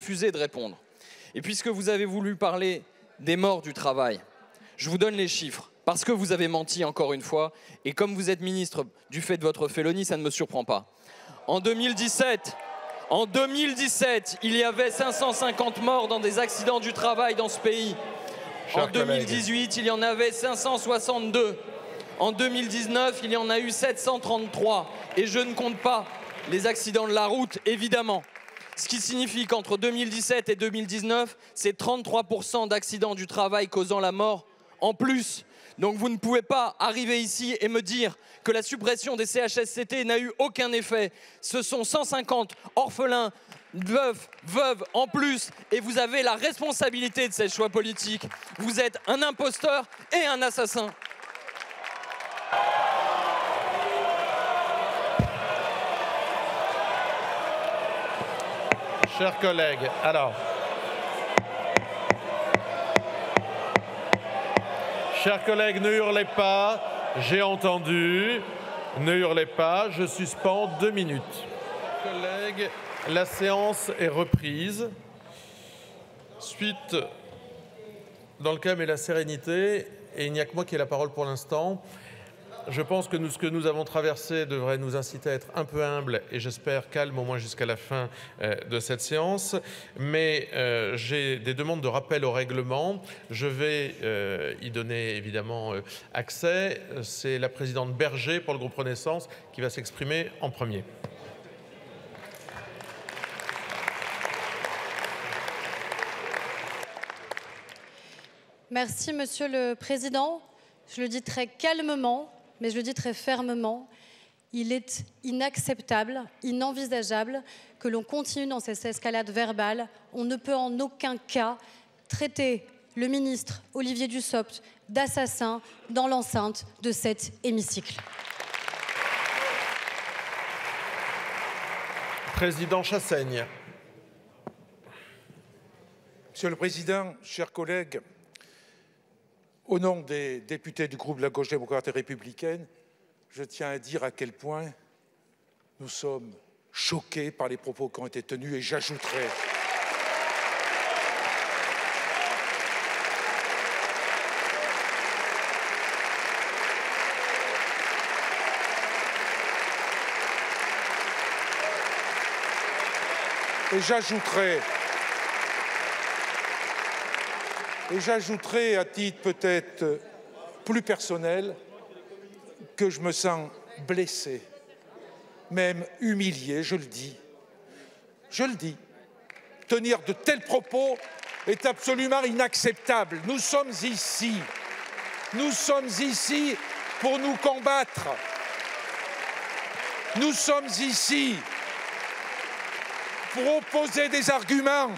refusé de répondre. Et puisque vous avez voulu parler des morts du travail, je vous donne les chiffres, parce que vous avez menti encore une fois, et comme vous êtes ministre du fait de votre félonie, ça ne me surprend pas. En 2017, il y avait 550 morts dans des accidents du travail dans ce pays. En 2018, il y en avait 562. En 2019, il y en a eu 733. Et je ne compte pas les accidents de la route, évidemment. Ce qui signifie qu'entre 2017 et 2019, c'est 33% d'accidents du travail causant la mort en plus. Donc vous ne pouvez pas arriver ici et me dire que la suppression des CHSCT n'a eu aucun effet. Ce sont 150 orphelins, veuves en plus, et vous avez la responsabilité de ces choix politiques. Vous êtes un imposteur et un assassin. Chers collègues, alors... Chers collègues, ne hurlez pas, j'ai entendu, ne hurlez pas, je suspends 2 minutes. Collègues, la séance est reprise. Suite dans le calme et la sérénité, et il n'y a que moi qui ai la parole pour l'instant. Je pense que ce que nous avons traversé devrait nous inciter à être un peu humbles et j'espère calmes au moins jusqu'à la fin de cette séance. Mais j'ai des demandes de rappel au règlement. Je vais y donner évidemment accès. C'est la présidente Berger pour le groupe Renaissance qui va s'exprimer en premier. Merci, Monsieur le Président. Je le dis très calmement, mais je le dis très fermement. Il est inacceptable, inenvisageable que l'on continue dans cette escalade verbale. On ne peut en aucun cas traiter le ministre Olivier Dussopt d'assassin dans l'enceinte de cet hémicycle. Président Chassaigne. Monsieur le Président, chers collègues, au nom des députés du groupe de la Gauche démocrate et républicaine, je tiens à dire à quel point nous sommes choqués par les propos qui ont été tenus et j'ajouterai Et j'ajouterai à titre peut-être plus personnel que je me sens blessé, même humilié, je le dis. Je le dis. Tenir de tels propos est absolument inacceptable. Nous sommes ici pour nous combattre. Nous sommes ici pour opposer des arguments.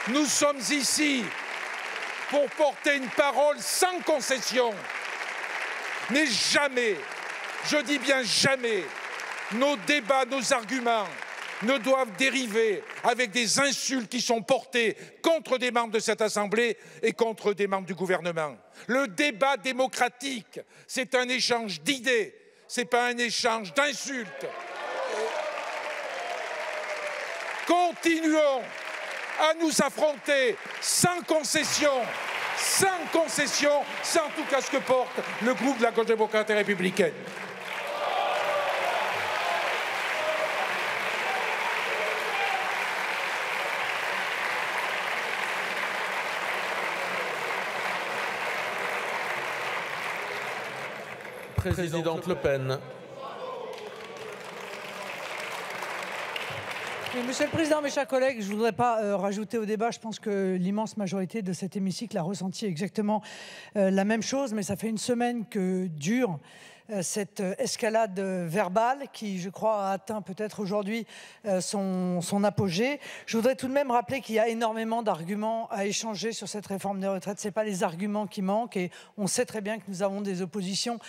Nous sommes ici pour porter une parole sans concession. Mais jamais, je dis bien jamais, nos débats, nos arguments ne doivent dériver avec des insultes qui sont portées contre des membres de cette Assemblée et contre des membres du gouvernement. Le débat démocratique, c'est un échange d'idées, ce n'est pas un échange d'insultes. Continuons à nous affronter sans concession, c'est en tout cas ce que porte le groupe de la Gauche démocrate et républicaine. Présidente Le Pen. Monsieur le Président, mes chers collègues, je ne voudrais pas rajouter au débat. Je pense que l'immense majorité de cet hémicycle a ressenti exactement la même chose. Mais ça fait une semaine que dure cette escalade verbale qui, je crois, a atteint peut-être aujourd'hui son apogée. Je voudrais tout de même rappeler qu'il y a énormément d'arguments à échanger sur cette réforme des retraites. Ce n'est pas les arguments qui manquent et on sait très bien que nous avons des oppositions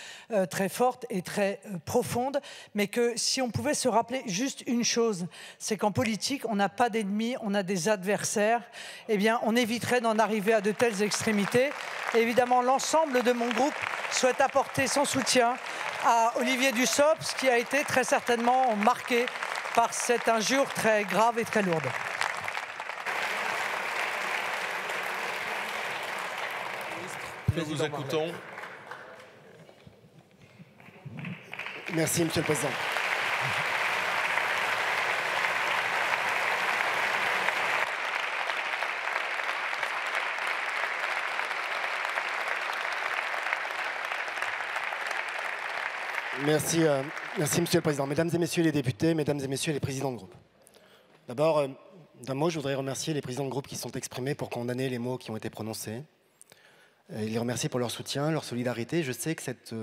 très fortes et très profondes, mais que si on pouvait se rappeler juste une chose, c'est qu'en politique, on n'a pas d'ennemis, on a des adversaires. Eh bien, on éviterait d'en arriver à de telles extrémités. Et évidemment, l'ensemble de mon groupe souhaite apporter son soutien à Olivier Dussopt, qui a été très certainement marqué par cette injure très grave et très lourde. Nous vous écoutons. Merci, Monsieur le Président. Merci, Monsieur le Président. Mesdames et Messieurs les députés, Mesdames et Messieurs les présidents de groupe. D'abord, d'un mot, je voudrais remercier les présidents de groupe qui se sont exprimés pour condamner les mots qui ont été prononcés. Et les remercier pour leur soutien, leur solidarité. Je sais que cette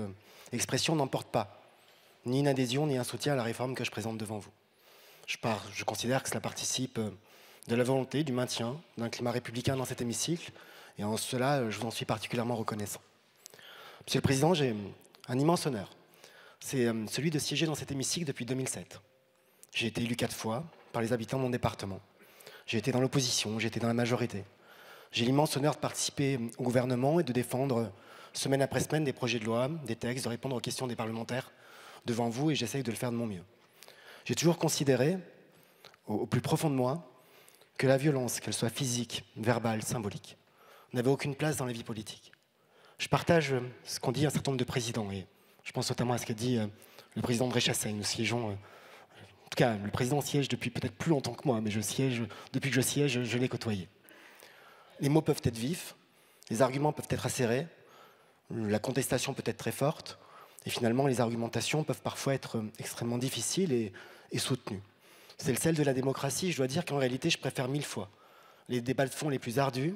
expression n'emporte pas ni une adhésion, ni un soutien à la réforme que je présente devant vous. Je considère que cela participe de la volonté, du maintien d'un climat républicain dans cet hémicycle, et en cela, je vous en suis particulièrement reconnaissant. Monsieur le Président, j'ai un immense honneur. C'est celui de siéger dans cet hémicycle depuis 2007. J'ai été élu 4 fois par les habitants de mon département. J'ai été dans l'opposition, j'ai été dans la majorité. J'ai l'immense honneur de participer au gouvernement et de défendre semaine après semaine des projets de loi, des textes, de répondre aux questions des parlementaires devant vous, et j'essaye de le faire de mon mieux. J'ai toujours considéré, au plus profond de moi, que la violence, qu'elle soit physique, verbale, symbolique, n'avait aucune place dans la vie politique. Je partage ce qu'ont dit un certain nombre de présidents, et je pense notamment à ce qu'a dit le président de Chassaigne. Nous siégeons, en tout cas, le président siège depuis peut-être plus longtemps que moi, mais depuis que je siège, je l'ai côtoyé. Les mots peuvent être vifs, les arguments peuvent être acérés, la contestation peut être très forte, et finalement, les argumentations peuvent parfois être extrêmement difficiles et soutenues. C'est le sel de la démocratie. Je dois dire qu'en réalité, je préfère 1000 fois les débats de fond les plus ardus,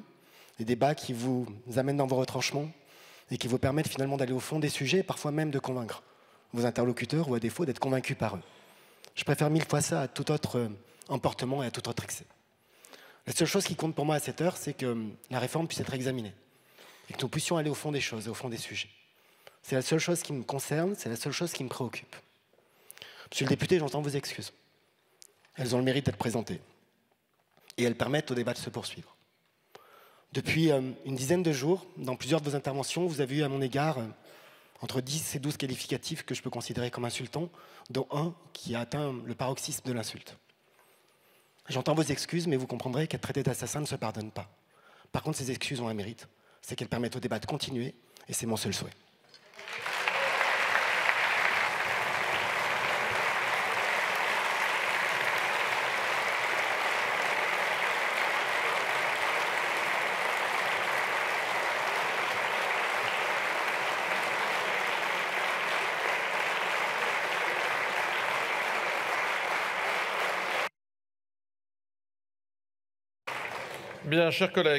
les débats qui vous amènent dans vos retranchements et qui vous permettent finalement d'aller au fond des sujets, et parfois même de convaincre vos interlocuteurs ou à défaut d'être convaincus par eux. Je préfère 1000 fois ça à tout autre emportement et à tout autre excès. La seule chose qui compte pour moi à cette heure, c'est que la réforme puisse être examinée et que nous puissions aller au fond des choses et au fond des sujets. C'est la seule chose qui me concerne, c'est la seule chose qui me préoccupe. Monsieur le député, j'entends vos excuses. Elles ont le mérite d'être présentées. Et elles permettent au débat de se poursuivre. Depuis une dizaine de jours, dans plusieurs de vos interventions, vous avez eu à mon égard entre 10 et 12 qualificatifs que je peux considérer comme insultants, dont un qui a atteint le paroxysme de l'insulte. J'entends vos excuses, mais vous comprendrez qu'être traité d'assassin ne se pardonne pas. Par contre, ces excuses ont un mérite, c'est qu'elles permettent au débat de continuer, et c'est mon seul souhait. Bien, chers collègues.